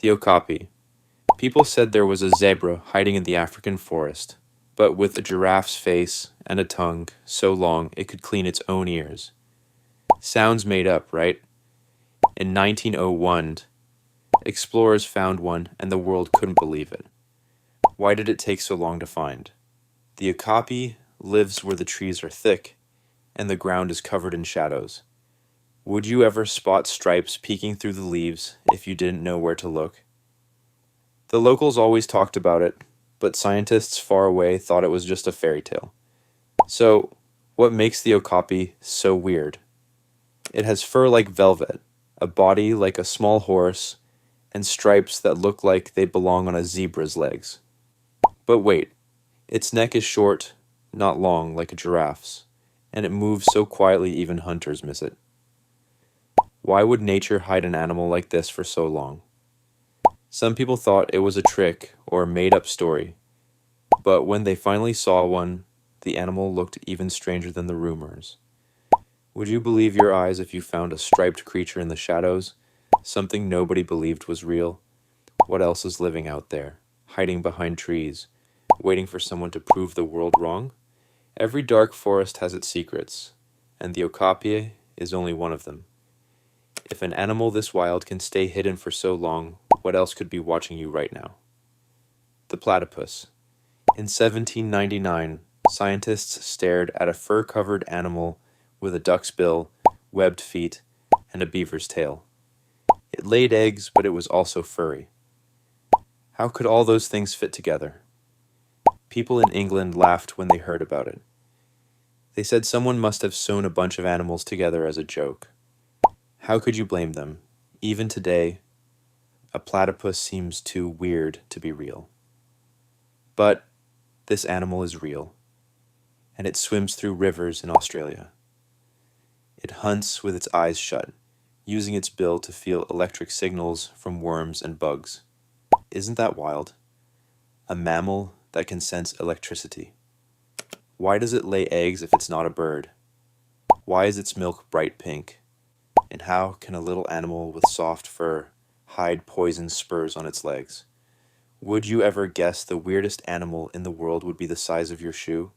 The okapi. People said there was a zebra hiding in the African forest, but with a giraffe's face and a tongue so long it could clean its own ears. Sounds made up, right? In 1901, explorers found one and the world couldn't believe it. Why did it take so long to find? The okapi lives where the trees are thick and the ground is covered in shadows. Would you ever spot stripes peeking through the leaves if you didn't know where to look? The locals always talked about it, but scientists far away thought it was just a fairy tale. So, what makes the okapi so weird? It has fur like velvet, a body like a small horse, and stripes that look like they belong on a zebra's legs. But wait, its neck is short, not long like a giraffe's, and it moves so quietly even hunters miss it. Why would nature hide an animal like this for so long? Some people thought it was a trick or a made-up story, but when they finally saw one, the animal looked even stranger than the rumors. Would you believe your eyes if you found a striped creature in the shadows, something nobody believed was real? What else is living out there, hiding behind trees, waiting for someone to prove the world wrong? Every dark forest has its secrets, and the okapi is only one of them. If an animal this wild can stay hidden for so long, what else could be watching you right now? The platypus. In 1799, scientists stared at a fur-covered animal with a duck's bill, webbed feet, and a beaver's tail. It laid eggs, but it was also furry. How could all those things fit together? People in England laughed when they heard about it. They said someone must have sewn a bunch of animals together as a joke. How could you blame them? Even today, a platypus seems too weird to be real. But this animal is real, and it swims through rivers in Australia. It hunts with its eyes shut, using its bill to feel electric signals from worms and bugs. Isn't that wild? A mammal that can sense electricity. Why does it lay eggs if it's not a bird? Why is its milk bright pink? And how can a little animal with soft fur hide poison spurs on its legs? Would you ever guess the weirdest animal in the world would be the size of your shoe?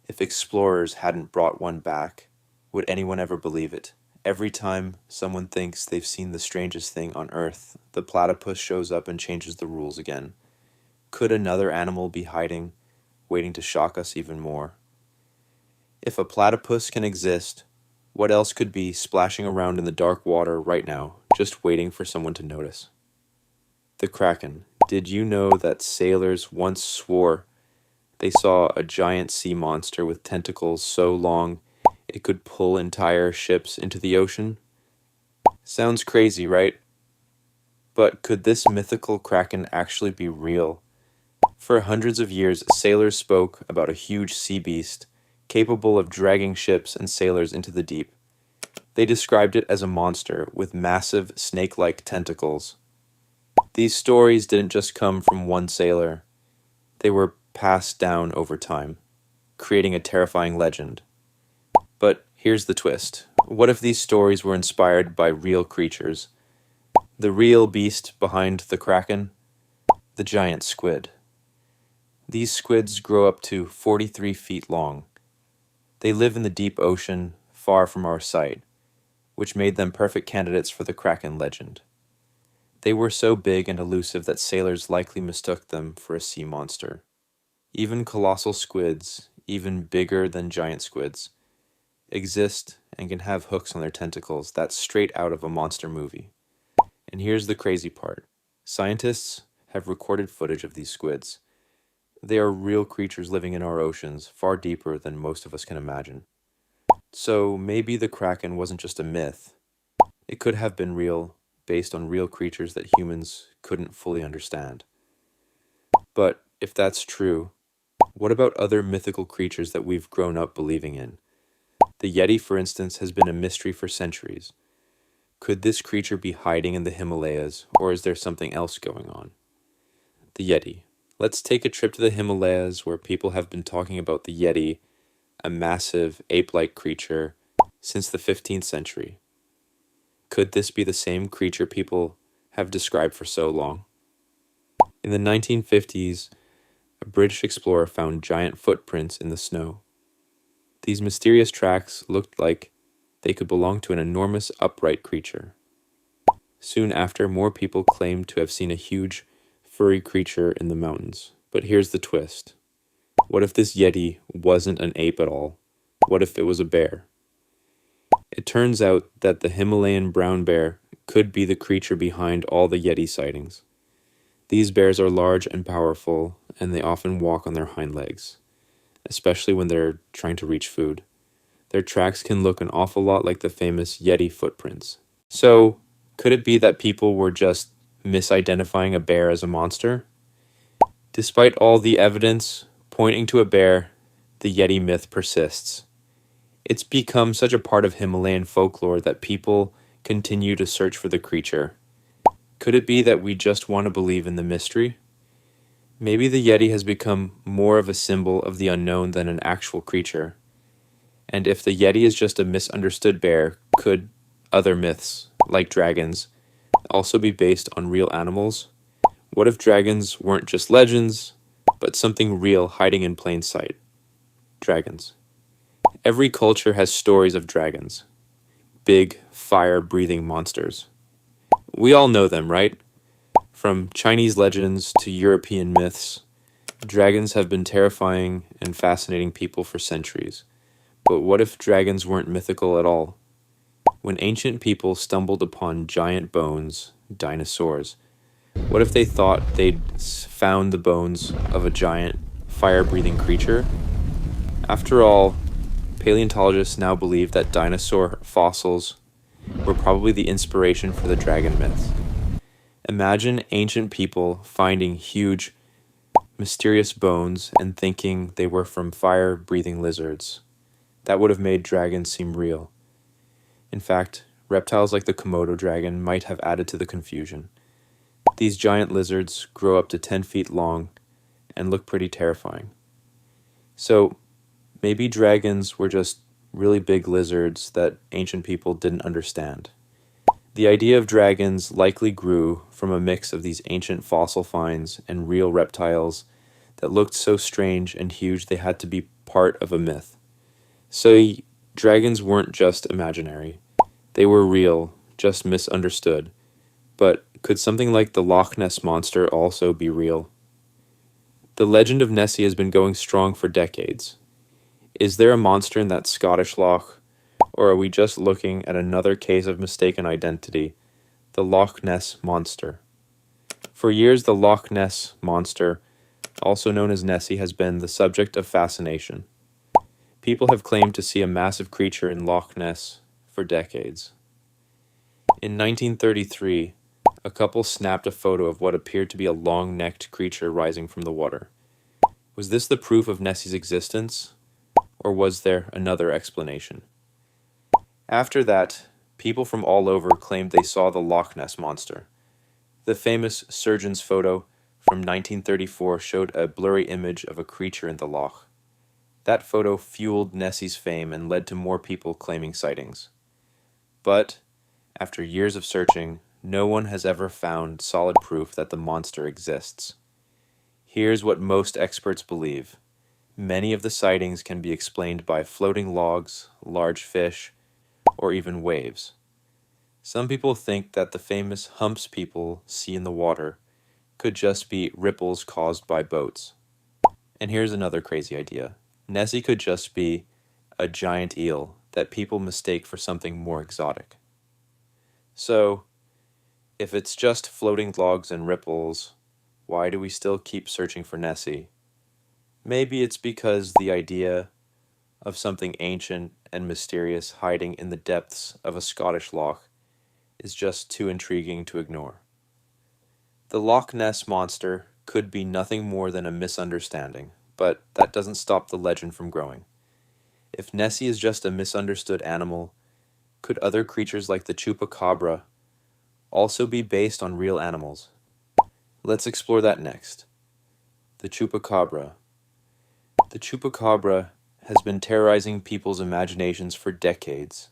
If explorers hadn't brought one back, would anyone ever believe it? Every time someone thinks they've seen the strangest thing on Earth, the platypus shows up and changes the rules again. Could another animal be hiding, waiting to shock us even more? If a platypus can exist, what else could be splashing around in the dark water right now, just waiting for someone to notice? The kraken. Did you know that sailors once swore they saw a giant sea monster with tentacles so long it could pull entire ships into the ocean? Sounds crazy, right? But could this mythical kraken actually be real? For hundreds of years, sailors spoke about a huge sea beast capable of dragging ships and sailors into the deep. They described it as a monster with massive snake-like tentacles. These stories didn't just come from one sailor. They were passed down over time, creating a terrifying legend. But here's the twist. What if these stories were inspired by real creatures? The real beast behind the kraken? The giant squid. These squids grow up to 43 feet long. They live in the deep ocean, far from our sight, which made them perfect candidates for the kraken legend. They were so big and elusive that sailors likely mistook them for a sea monster. Even colossal squids, even bigger than giant squids, exist and can have hooks on their tentacles that's straight out of a monster movie. And here's the crazy part. Scientists have recorded footage of these squids. They are real creatures living in our oceans, far deeper than most of us can imagine. So maybe the kraken wasn't just a myth. It could have been real, based on real creatures that humans couldn't fully understand. But if that's true, what about other mythical creatures that we've grown up believing in? The yeti, for instance, has been a mystery for centuries. Could this creature be hiding in the Himalayas, or is there something else going on? The yeti. Let's take a trip to the Himalayas, where people have been talking about the yeti, a massive ape-like creature, since the 15th century. Could this be the same creature people have described for so long. In the 1950s, a British explorer found giant footprints in the snow. These mysterious tracks looked like they could belong to an enormous upright creature. Soon after, more people claimed to have seen a huge, furry creature in the mountains. But here's the twist. What if this yeti wasn't an ape at all? What if it was a bear? It turns out that the Himalayan brown bear could be the creature behind all the yeti sightings. These bears are large and powerful, and they often walk on their hind legs, especially when they're trying to reach food. Their tracks can look an awful lot like the famous yeti footprints. So, could it be that people were just misidentifying a bear as a monster? Despite all the evidence pointing to a bear, the yeti myth persists. It's become such a part of Himalayan folklore that people continue to search for the creature. Could it be that we just want to believe in the mystery? Maybe the yeti has become more of a symbol of the unknown than an actual creature. And if the yeti is just a misunderstood bear, could other myths, like dragons, also be based on real animals? What if dragons weren't just legends, but something real hiding in plain sight? Dragons. Every culture has stories of dragons. Big, fire-breathing monsters. We all know them, right? From Chinese legends to European myths, dragons have been terrifying and fascinating people for centuries. But what if dragons weren't mythical at all? When ancient people stumbled upon giant bones, dinosaurs, what if they thought they'd found the bones of a giant, fire-breathing creature? After all, paleontologists now believe that dinosaur fossils were probably the inspiration for the dragon myth. Imagine ancient people finding huge, mysterious bones and thinking they were from fire-breathing lizards. That would have made dragons seem real. In fact, reptiles like the Komodo dragon might have added to the confusion. These giant lizards grow up to 10 feet long and look pretty terrifying. So, maybe dragons were just really big lizards that ancient people didn't understand. The idea of dragons likely grew from a mix of these ancient fossil finds and real reptiles that looked so strange and huge they had to be part of a myth. So, dragons weren't just imaginary. They were real, just misunderstood. But could something like the Loch Ness monster also be real? The legend of Nessie has been going strong for decades. Is there a monster in that Scottish loch, or are we just looking at another case of mistaken identity, the Loch Ness monster? For years, the Loch Ness monster, also known as Nessie, has been the subject of fascination. People have claimed to see a massive creature in Loch Ness for decades. In 1933, a couple snapped a photo of what appeared to be a long-necked creature rising from the water. Was this the proof of Nessie's existence, or was there another explanation? After that, people from all over claimed they saw the Loch Ness monster. The famous surgeon's photo from 1934 showed a blurry image of a creature in the loch. That photo fueled Nessie's fame and led to more people claiming sightings. But, after years of searching, no one has ever found solid proof that the monster exists. Here's what most experts believe. Many of the sightings can be explained by floating logs, large fish, or even waves. Some people think that the famous humps people see in the water could just be ripples caused by boats. And here's another crazy idea. Nessie could just be a giant eel that people mistake for something more exotic. So, if it's just floating logs and ripples, why do we still keep searching for Nessie? Maybe it's because the idea of something ancient and mysterious hiding in the depths of a Scottish loch is just too intriguing to ignore. The Loch Ness monster could be nothing more than a misunderstanding, but that doesn't stop the legend from growing. If Nessie is just a misunderstood animal, could other creatures like the chupacabra also be based on real animals? Let's explore that next. The chupacabra. The chupacabra has been terrorizing people's imaginations for decades.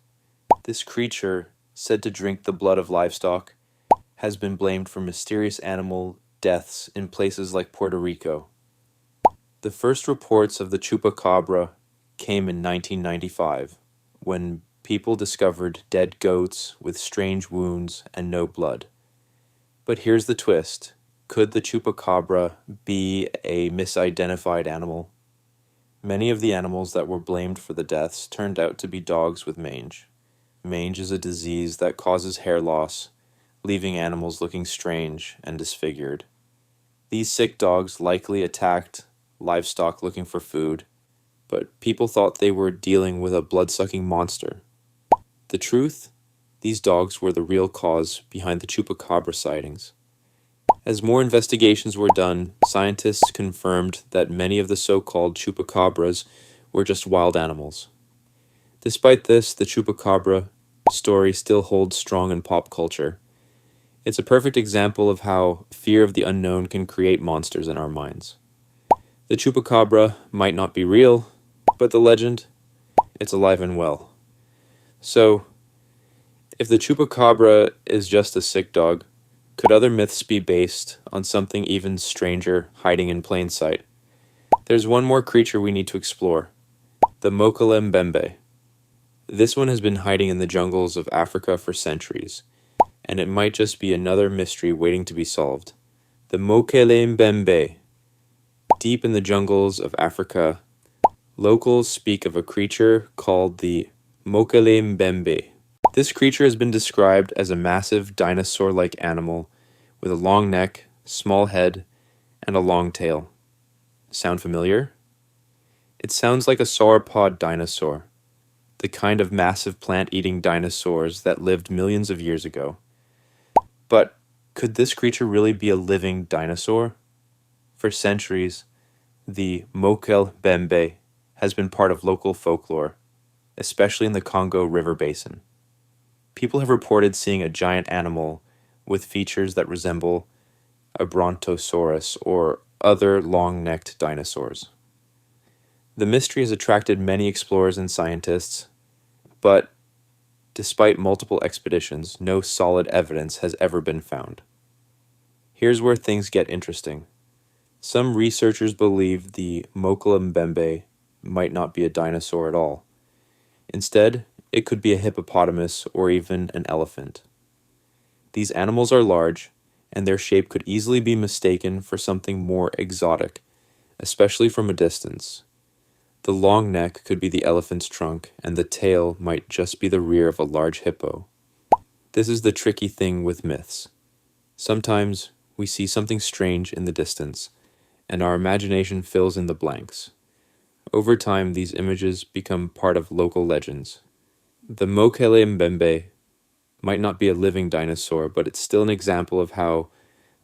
This creature, said to drink the blood of livestock, has been blamed for mysterious animal deaths in places like Puerto Rico. The first reports of the chupacabra came in 1995, when people discovered dead goats with strange wounds and no blood. But here's the twist. Could the chupacabra be a misidentified animal? Many of the animals that were blamed for the deaths turned out to be dogs with mange. Mange is a disease that causes hair loss, leaving animals looking strange and disfigured. These sick dogs likely attacked livestock looking for food, but people thought they were dealing with a blood-sucking monster. The truth? These dogs were the real cause behind the chupacabra sightings. As more investigations were done, scientists confirmed that many of the so-called chupacabras were just wild animals. Despite this, the chupacabra story still holds strong in pop culture. It's a perfect example of how fear of the unknown can create monsters in our minds. The chupacabra might not be real, but the legend, it's alive and well. So, if the chupacabra is just a sick dog, could other myths be based on something even stranger hiding in plain sight? There's one more creature we need to explore, the Mokele-mbembe. This one has been hiding in the jungles of Africa for centuries, and it might just be another mystery waiting to be solved. The Mokele-mbembe. Deep in the jungles of Africa, locals speak of a creature called the Mokele-mbembe. This creature has been described as a massive dinosaur-like animal with a long neck, small head, and a long tail. Sound familiar? It sounds like a sauropod dinosaur, the kind of massive plant-eating dinosaurs that lived millions of years ago. But could this creature really be a living dinosaur? For centuries, the Mokele-mbembe has been part of local folklore, especially in the Congo River Basin. People have reported seeing a giant animal with features that resemble a brontosaurus or other long-necked dinosaurs. The mystery has attracted many explorers and scientists, but despite multiple expeditions, no solid evidence has ever been found. Here's where things get interesting. Some researchers believe the Mokele-mbembe might not be a dinosaur at all. Instead, it could be a hippopotamus or even an elephant. These animals are large, and their shape could easily be mistaken for something more exotic, especially from a distance. The long neck could be the elephant's trunk, and the tail might just be the rear of a large hippo. This is the tricky thing with myths. Sometimes we see something strange in the distance, and our imagination fills in the blanks. Over time, these images become part of local legends. The Mokele-mbembe might not be a living dinosaur, but it's still an example of how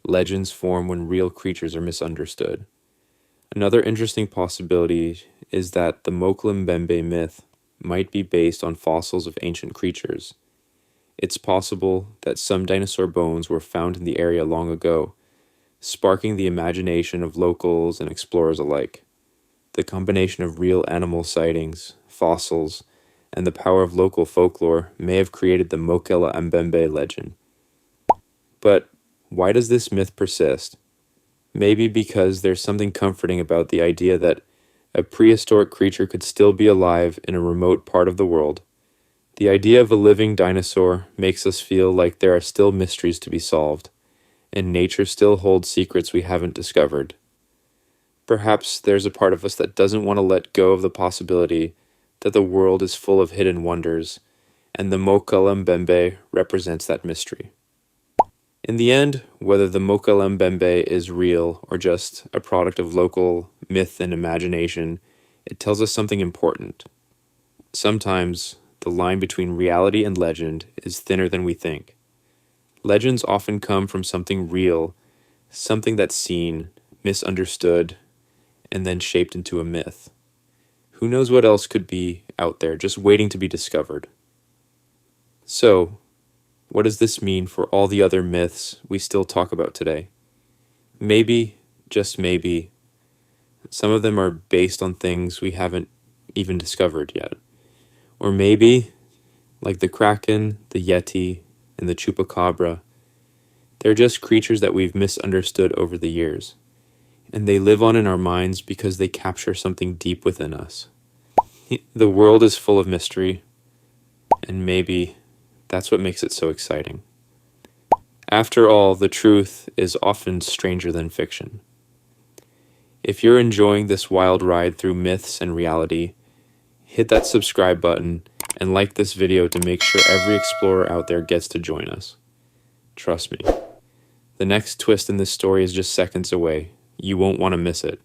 legends form when real creatures are misunderstood. Another interesting possibility is that the Mokele-mbembe myth might be based on fossils of ancient creatures. It's possible that some dinosaur bones were found in the area long ago, sparking the imagination of locals and explorers alike. The combination of real animal sightings, fossils, and the power of local folklore may have created the Mokele-mbembe legend. But why does this myth persist? Maybe because there's something comforting about the idea that a prehistoric creature could still be alive in a remote part of the world. The idea of a living dinosaur makes us feel like there are still mysteries to be solved, and nature still holds secrets we haven't discovered. Perhaps there's a part of us that doesn't want to let go of the possibility that the world is full of hidden wonders, and the Mokele-mbembe represents that mystery. In the end, whether the Mokele-mbembe is real or just a product of local myth and imagination, it tells us something important. Sometimes, the line between reality and legend is thinner than we think. Legends often come from something real, something that's seen, misunderstood, and then shaped into a myth. Who knows what else could be out there just waiting to be discovered? So, what does this mean for all the other myths we still talk about today? Maybe, just maybe, some of them are based on things we haven't even discovered yet. Or maybe, like the kraken, the yeti, and the chupacabra, They're just creatures that we've misunderstood over the years, and they live on in our minds because they capture something deep within us. The world is full of mystery, and maybe that's what makes it so exciting. After all, the truth is often stranger than fiction. If you're enjoying this wild ride through myths and reality, hit that subscribe button and like this video to make sure every explorer out there gets to join us. Trust me, the next twist in this story is just seconds away. You won't want to miss it.